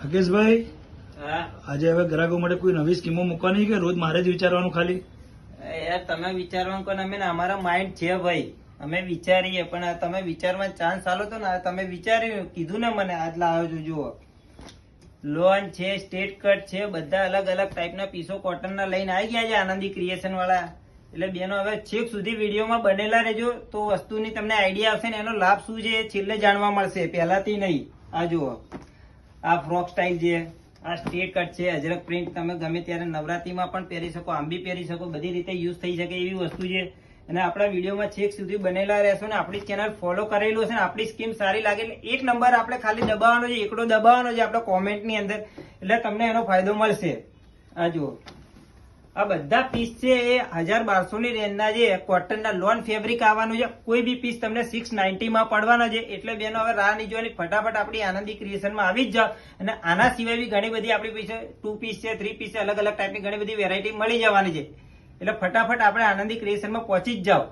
રાકેશભાઈ, હા આજે હવે ગ્રાહકો માટે કોઈ નવી સ્કીમો મૂકવાની કે રોજ મારે જ વિચારવાનું ખાલી? યાર તમે વિચારવાનું કોને, અમે અમારા માઇન્ડ છે ભાઈ, અમે વિચારીએ પણ આ તમે વિચારવાનો ચાન્સ આલો તો ને, આ તમે વિચાર્યું કીધું ને મને આજ લાવ્યો છો. જુઓ, લોન છે, સ્ટેટ કટ છે, બધા અલગ અલગ ટાઈપના પીસો કોટનના લઈને આવી ગયા છે આનંદી ક્રિએશન વાળા. એટલે બેનો હવે છેક સુધી વિડીયોમાં બનેલા રહેજો તો વસ્તુની તમને આઈડિયા આવશે ને એનો લાભ શું છે એ છેલ્લે જાણવા મળશે, પહેલાથી નહીં. આ જુઓ, આ ફ્રોક સ્ટાઇલ છે, આ સ્ટ્રેટ કટ છે, અજરક પ્રિન્ટ, તમે ગમે ત્યારે નવરાત્રીમાં પણ પહેરી શકો, આમ બી પહેરી શકો, બધી રીતે યુઝ થઈ શકે એવી વસ્તુ છે. અને આપણા વિડીયોમાં છેક સુધી બનેલા રહેશો ને આપણી ચેનલ ફોલો કરેલું હશે ને આપણી સ્કીમ સારી લાગે એટલે એક નંબર આપણે ખાલી દબાવવાનો છે, એકડો દબાવવાનો છે આપણા કોમેન્ટની અંદર, એટલે તમને એનો ફાયદો મળશે. આ જુઓ, આ બધા પીસ છે એ 1200 ની રેન્જના છે, કોટનના લોન ફેબ્રિક આવવાનું છે. કોઈ બી પીસ તમને 690 માં પડવાના છે. એટલે બેનો હવે રાહ નહીં જોવાની, ફટાફટ આપણી આનંદી ક્રિએશનમાં આવી જ જાઓ. અને આના સિવાય બી ઘણી બધી આપણી પાસે 2 પીસ છે, 3 પીસ છે, અલગ અલગ ટાઈપની ઘણી બધી વેરાયટી મળી જવાની છે. એટલે ફટાફટ આપણે આનંદી ક્રિએશનમાં પહોંચી જ જાઓ.